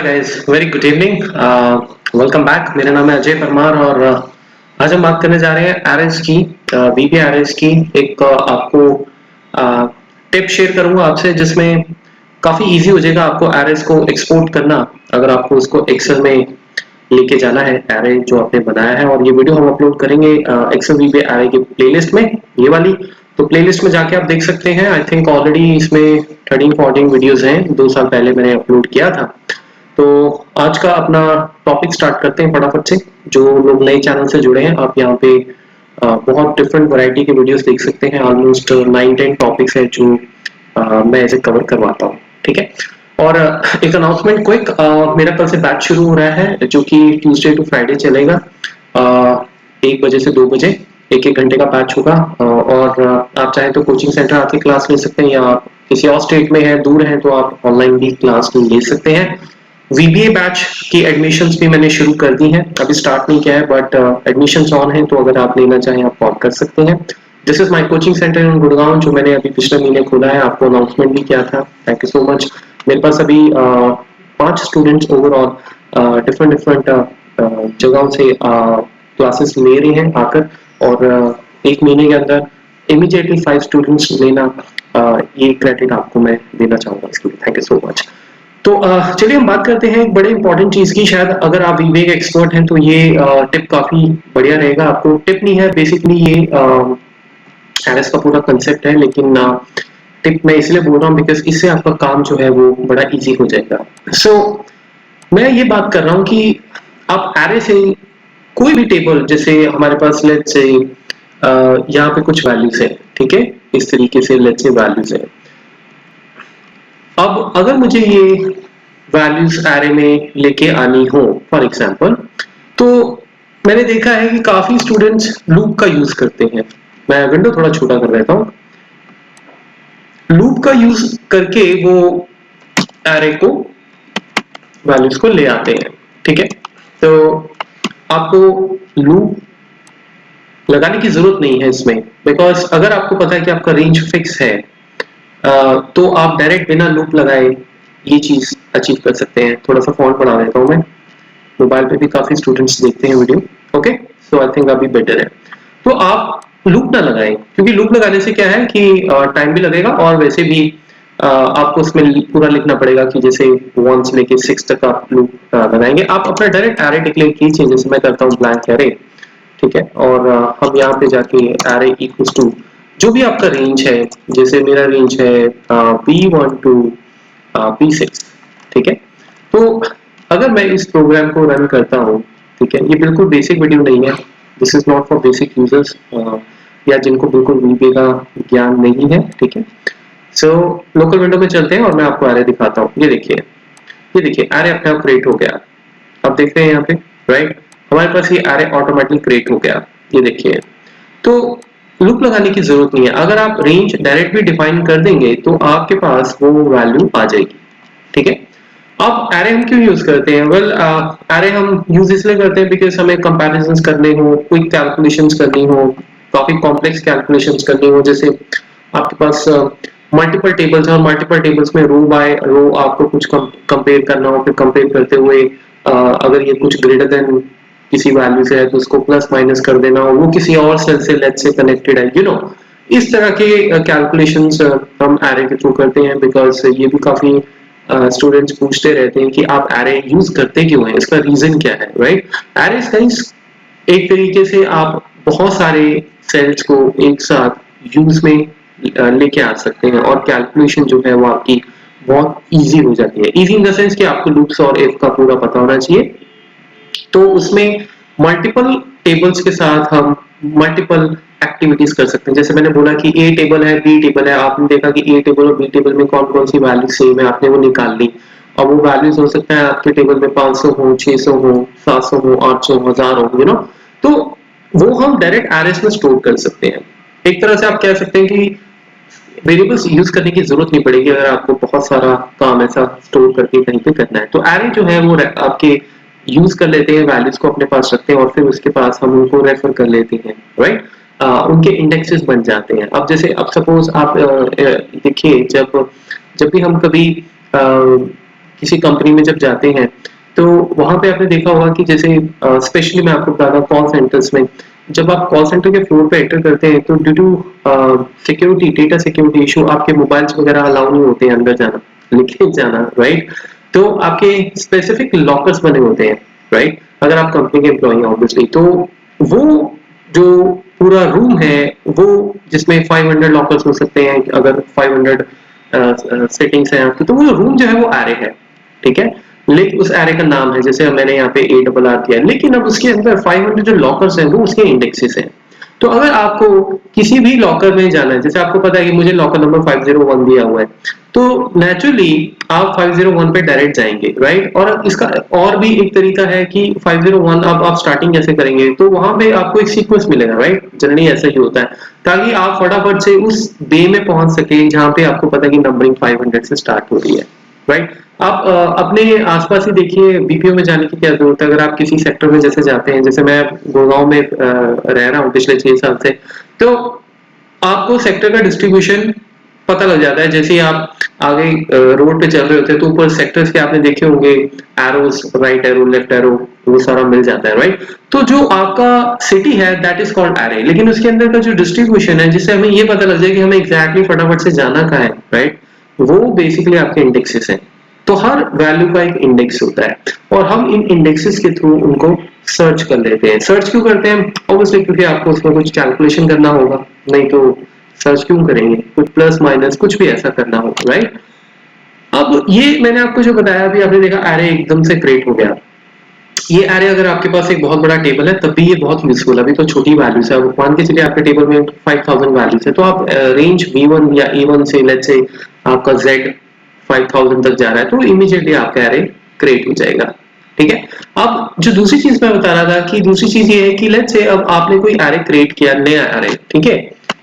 Hi guys, very good evening. Welcome back. मेरा नाम है अजय परमार और आज हम बात करने जा रहे हैं एरेज की, वीबी एरेज की। एक आपको टिप शेयर करूंगा आपसे जिसमें काफी इजी हो जाएगा आपको एरेज को एक्सपोर्ट करना, अगर आपको उसको एक्सेल में लेके जाना है एरे जो आपने बनाया है। और ये वीडियो हम अपलोड करेंगे एक्सेल वीबी एरे की प्लेलिस्ट में, ये वाली। तो प्लेलिस्ट में जाके आप देख सकते हैं। आई थिंक ऑलरेडी इसमें 13-14 वीडियोस हैं, 2 साल पहले मैंने अपलोड किया था। तो आज का अपना टॉपिक स्टार्ट करते हैं फटाफट से। जो लोग नए चैनल से जुड़े हैं, आप यहाँ पे बहुत डिफरेंट वैरायटी के वीडियोस देख सकते हैं। ऑलमोस्ट 9-10 टॉपिक्स हैं जो मैं ऐसे कवर करवाता हूँ, ठीक है। और एक अनाउंसमेंट क्विक, मेरा कल से बैच शुरू हो रहा है जो कि ट्यूसडे टू फ्राइडे चलेगा। 1 बजे से 2 बजे 1-1 घंटे का बैच होगा। और आप चाहें तो कोचिंग सेंटर आके क्लास ले सकते हैं, या आप किसी और स्टेट में है, दूर है, तो आप ऑनलाइन भी क्लास ले सकते हैं। वीबीए बैच की एडमिशंस भी मैंने शुरू कर दी हैं, अभी स्टार्ट नहीं किया है, बट एडमिशंस ऑन है। तो अगर आप लेना चाहें आप कॉल कर सकते हैं। This is my coaching centre in Gurgaon, जो मैंने अभी पिछले महीने खोला है, आपको अनाउंसमेंट भी किया था। Thank you so much. मेरे पास अभी 5 स्टूडेंट्स ओवरऑल डिफरेंट डिफरेंट जगहों से क्लासेस ले रहे हैं आकर। और 1 महीने के अंदर इमीडिएटली 5 स्टूडेंट्स लेना, ये क्रेडिट आपको मैं देना चाहूंगा इसके लिए। Thank you so much. तो चलिए हम बात करते हैं एक बड़े इंपॉर्टेंट चीज की। शायद अगर आप वीबीए के एक्सपर्ट हैं तो ये टिप काफी बढ़िया रहेगा आपको। टिप नहीं है, बेसिकली ये एरएस का पूरा कंसेप्ट है, लेकिन टिप मैं इसलिए बोल रहा हूँ बिकॉज इससे आपका काम जो है वो बड़ा इजी हो जाएगा। सो मैं ये बात कर रहा हूँ कि आप एरे से कोई भी टेबल, जैसे हमारे पास लेट्स से यहाँ पे कुछ वैल्यूज है, ठीक है, इस तरीके से लेट्स से वैल्यूज है। अब अगर मुझे ये वैल्यूज एरे में लेके आनी हो फॉर एग्जांपल, तो मैंने देखा है कि काफी स्टूडेंट्स लूप का यूज करते हैं। मैं विंडो थोड़ा छोटा कर देता हूँ। लूप का यूज करके वो एरे को, वैल्यूज को ले आते हैं, ठीक है। तो आपको लूप लगाने की जरूरत नहीं है इसमें, बिकॉज अगर आपको पता है कि आपका रेंज फिक्स है, तो आप डायरेक्ट बिना लूप लगाए ये चीज अचीव कर सकते हैं। थोड़ा सा फॉन्ट बढ़ा देता हूं मैं, मोबाइल पे भी काफी स्टूडेंट्स देखते हैं video. Okay, so I think अभी बेटर है। तो आप लूप ना लगाएं, क्योंकि लूप लगाने से क्या है कि टाइम भी लगेगा, और वैसे भी आपको उसमें पूरा लिखना पड़ेगा कि जैसे 1 से लेके 6 तक आप लूप लगाएंगे। आप अपना डायरेक्ट एरे डिक्लेयर कीजिए, जैसे मैं करता हूँ ब्लैंक एरे, ठीक है। और हम यहाँ पे जाके एरे इक्वल्स टू जो भी आपका रेंज है, जैसे मेरा रेंज है B1 टू B6, ठीक है। तो अगर मैं इस प्रोग्राम को रन करता हूँ, ठीक है, ये बिल्कुल बेसिक वीडियो नहीं है, this is not for basic users या जिनको बिल्कुल वीबीए का ज्ञान नहीं है, ठीक है। सो लोकल विंडो में चलते हैं और मैं आपको एरे दिखाता हूँ। ये देखिए एरे अपने आप क्रिएट हो गया। आप देख रहे हैं यहाँ पे, राइट, हमारे पास ये एरे ऑटोमेटिकली क्रिएट हो गया, ये देखिए। तो लूप लगाने की जरूरत नहीं है। अगर आप रेंज डायरेक्ट भी डिफाइन कर देंगे तो आपके पास वो वैल्यू आ जाएगी, ठीक है। अब एरे हम क्यों यूज करते हैं? वेल, एरे हम यूज इसलिए करते हैं बिकॉज हमें कंपैरिजंस करने हो, क्विक कैलकुलेशंस करनी हो, काफी कॉम्प्लेक्स कैलकुलेशंस करनी हो। जैसे आपके पास मल्टीपल टेबल्स हैं और मल्टीपल टेबल्स में रो बाय रो आपको कुछ कंपेयर करना हो, फिर कंपेयर करते हुए अगर ये कुछ ग्रेटर देन किसी वैल्यू से है तो उसको प्लस माइनस कर देना, वो किसी और सेल से लेट्स से कनेक्टेड है, यू नो। इस तरह के कैलकुलेशंस हम एरे के थ्रू करते हैं। बिकॉज ये भी काफी स्टूडेंट्स पूछते रहते हैं कि आप एरे यूज करते क्यों हैं, इसका रीजन क्या है, राइट। एरे गाइस एक तरीके से आप बहुत सारे सेल्स को एक साथ यूज में लेके आ सकते हैं, और कैलकुलेशन जो है वो आपकी बहुत इजी हो जाती है। इजी इन द सेंस कि आपको लूप्स और इफ का पूरा पता होना चाहिए। तो उसमें मल्टीपल टेबल्स के साथ हम मल्टीपल एक्टिविटीज कर सकते हैं। जैसे मैंने बोला कि ए टेबल है, बी टेबल है, आपने देखा कि ए टेबल और बी टेबल में कौन कौन सी वैल्यू सेम है, आपने वो निकाल ली। और वो वैल्यूज हो सकता है आपके टेबल में 500 हो, 600 हो, 700 हो, 800, 1000 हो, यू नो। तो वो हम डायरेक्ट एरेस में स्टोर कर सकते हैं। एक तरह से आप कह सकते हैं कि वेरिएबल्स यूज करने की जरूरत नहीं पड़ेगी अगर आपको बहुत सारा काम ऐसा स्टोर करके कहीं पे करना है। तो एरे जो है वो आपके यूज कर लेते हैं, वैल्यूज को अपने पास रखते हैं, और फिर उसके पास हम उनको रेफर कर लेते हैं, राइट। उनके इंडेक्सेस बन जाते हैं। अब जैसे अब सपोज आप देखिए, जब जब भी हम कभी किसी कंपनी में जब जाते हैं तो वहां पे आपने देखा होगा कि जैसे स्पेशली मैं आपको बताता हूँ कॉल सेंटर्स में, जब आप कॉल सेंटर के फ्लोर पे एंटर करते हैं तो due to security, data security issue, आपके मोबाइल्स वगैरह अलाउ नहीं होते हैं अंदर जाना, लेके जाना, राइट। तो आपके स्पेसिफिक लॉकर्स बने होते हैं, राइट, अगर आप कंपनी के एम्प्लॉई ऑब्वियसली। तो वो जो पूरा रूम है वो, जिसमें 500 लॉकर्स हो सकते हैं, अगर 500 सेटिंग्स हैं आपकी, तो वो रूम जो है वो एरे है, ठीक है। लेकिन उस एरे का नाम है, जैसे मैंने यहाँ पे ARR दिया है, लेकिन अब उसके अंदर 500 जो लॉकर्स हैं वो उसके इंडेक्सेस हैं। तो अगर आपको किसी भी लॉकर में जाना है, जैसे आपको पता है कि मुझे लॉकर नंबर 501 दिया हुआ है, तो नेचुरली आप 501 पे डायरेक्ट जाएंगे, राइट। और इसका और भी एक तरीका है कि 501 अब आप स्टार्टिंग कैसे करेंगे, तो वहां पे आपको एक सीक्वेंस मिलेगा, राइट, जनरली ऐसा ही होता है, ताकि आप फटाफट से उस बे में पहुंच सके जहां पे आपको पता है कि नंबरिंग 500 से स्टार्ट हो रही है, राइट। आप अपने आसपास ही देखिए, BPO में जाने की क्या जरूरत है, अगर आप किसी सेक्टर में जैसे जाते हैं, जैसे मैं गुड़गांव में रह रहा हूँ पिछले 6 साल से, तो आपको सेक्टर का डिस्ट्रीब्यूशन पता लग जाता है। जैसे ही आप आगे रोड पे चल रहे होते हैं तो ऊपर सेक्टर्स के आपने देखे होंगे, arrows, right arrow, left arrow, वो सारा मिल जाता है, राइट। तो जो आपका सिटी है दैट इज कॉल्ड एरे, लेकिन उसके अंदर का जो डिस्ट्रीब्यूशन है, जिससे हमें ये पता लग जाए कि हमें एग्जैक्टली फटाफट से जाना कहाँ है, राइट, वो बेसिकली आपके इंडेक्सेस हैं। तो हर वैल्यू का एक इंडेक्स होता है और हम इन इंडेक्सेस के थ्रू उनको सर्च कर लेते हैं। सर्च क्यों करते हैं? ऑब्वियसली क्योंकि आपको उसमें कुछ कैलकुलेशन करना होगा, नहीं तो सर्च क्यों करेंगे, कुछ प्लस माइनस कुछ भी ऐसा करना होगा, राइट। अब ये मैंने आपको जो बताया, अभी आपने देखा एरे एकदम से क्रिएट हो गया। ये एरे अगर आपके पास एक बहुत बड़ा टेबल है तब भी ये बहुत यूजफुल है। अभी तो छोटी वैल्यूज है, मान के चलिए आपके टेबल में 5000 वैल्यूज है, तो आप रेंज V1 या A1 से लेट्स से आपका Z 5000 तक जा रहा है, तो इमीडिएटली आपका एरे क्रिएट हो जाएगा, ठीक है। अब जो दूसरी चीज मैं बता रहा था कि दूसरी चीज ये है कि लेट्स से अब आपने कोई एरे क्रिएट किया, नया एरे, ठीक है।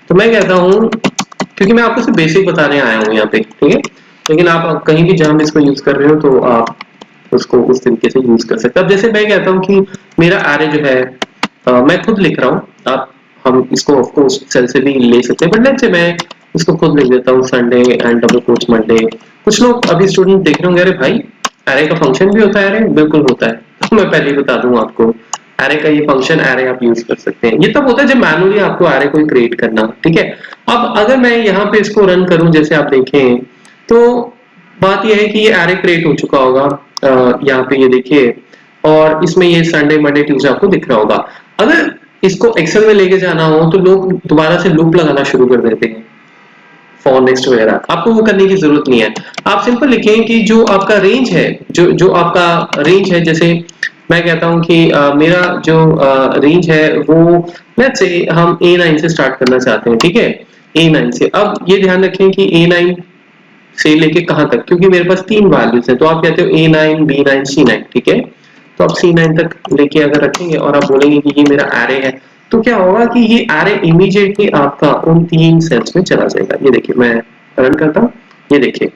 तो मैं कहता हूँ, क्योंकि मैं आपको सिर्फ बेसिक बताने आया हूँ यहाँ पे, ठीक है, लेकिन आप कहीं भी जहां इसको यूज कर रहे हो तो आप उसको उस तरीके से यूज कर सकते हैं। अब जैसे मैं कहता हूँ कि मेरा एरे जो है मैं खुद लिख रहा हूँ, आप हम इसको ऑफ कोर्स सेल से भी ले सकते हैं, बट लेट्स से मैं इसको खुद लिख देता हूँ, Sunday and double quotes Monday. कुछ लोग अभी स्टूडेंट देख रहे होंगे, अरे भाई एरे का फंक्शन भी होता है, अरे बिल्कुल होता है। तो मैं पहले ही बता दूं आपको, एरे का ये फंक्शन एरे आप यूज कर सकते हैं। ये तब होता है जब मैनुअली आपको एरे को क्रिएट करना, ठीक है। अब अगर मैं यहाँ पे इसको रन करूं, जैसे आप देखें, तो बात यह है कि ये एरे क्रिएट हो चुका होगा, यहाँ पे ये देखिए, और इसमें ये संडे मंडे ट्यूसडे आपको दिख रहा होगा। अगर इसको एक्सेल में लेके जाना हो तो लोग दोबारा से लूप लगाना शुरू कर देते हैं, फॉर नेक्स्ट वगैरह, आपको वो करने की जरूरत नहीं है। आप सिंपल लिखें कि जो आपका रेंज है, जो जो आपका रेंज है, जैसे मैं कहता हूं कि मेरा जो रेंज है वो लेट्स से हम A9 से स्टार्ट करना चाहते हैं, ठीक है, A9 से। अब ये ध्यान रखें कि A9 से लेके कहां तक, क्योंकि मेरे पास 3 वैल्यूज है, तो आप कहते हो A9 B9 C9, ठीक है। तो आप C9 तक लेके अगर रखेंगे और आप बोलेंगे कि ये मेरा एरे है, तो क्या होगा कि ये एरे इमीडिएटली आपका उन 3 सेल्स में चला जाएगा। ये देखिए मैं रन करता हूँ, ये देखिए,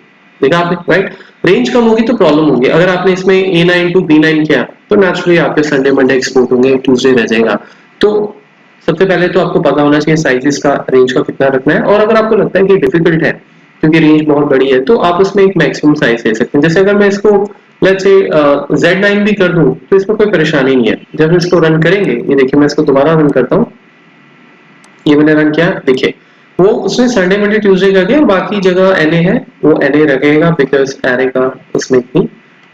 देखा आपने, राइट। रेंज कम होगी तो प्रॉब्लम होगी। अगर आपने इसमें A9 टू B9 किया तो नेचुरली आपके संडे मंडे एक्सपोर्ट होंगे, ट्यूसडे रह जाएगा। तो सबसे पहले तो आपको पता होना चाहिए साइजेस का, रेंज का कितना रखना है, और अगर आपको लगता है कि डिफिकल्ट है क्योंकि रेंज बहुत बड़ी है, तो आप उसमें एक मैक्सिमम साइज ले सकते हैं। जैसे अगर मैं इसको लेट्स से Z9 भी कर दूं तो इसमें कोई परेशानी नहीं है। जब हम इसको रन करेंगे, ये देखिए मैं इसको दोबारा रन करता हूँ, ये मैंने रन किया, देखिए वो उसने संडे मंडे ट्यूसडे कर दिया, बाकी जगह NA है, वो NA रखेगा बिकॉज एरे का उसमें इतनी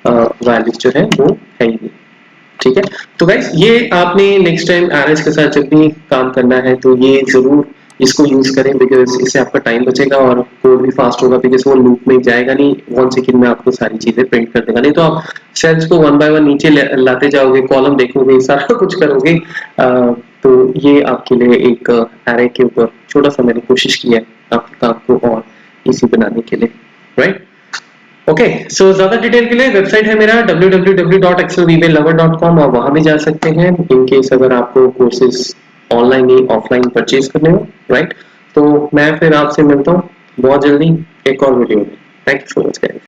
वैल्यूज जो है वो है ही नहीं, ठीक है। तो गाइस ये आपने नेक्स्ट टाइम एरेज के साथ जब भी काम करना है तो ये जरूर इसको यूज करें, बिकॉज इससे आपका टाइम बचेगा और कोड भी फास्ट होगा, बिकॉज वो लूप में जाएगा नहीं, 1 सेकंड में आपको सारी चीजें प्रिंट कर देगा। नहीं तो आप सेल्स को 1 बाय 1 नीचे लाते जाओगे, कॉलम देखोगे, सारा कुछ करोगे। तो ये आपके लिए एक एरे के ऊपर छोटा सा मैंने कोशिश की है आपके काम को और इजी बनाने के लिए, राइट। ओके, सो ज्यादा डिटेल के लिए वेबसाइट है मेरा www.excelvlover.com, और वहां भी जा सकते हैं इन केस अगर आपको कोर्सेज ऑनलाइन ही ऑफलाइन परचेज करने हो, राइट। तो मैं फिर आपसे मिलता हूँ बहुत जल्दी एक और वीडियो में। Thank you so much guys.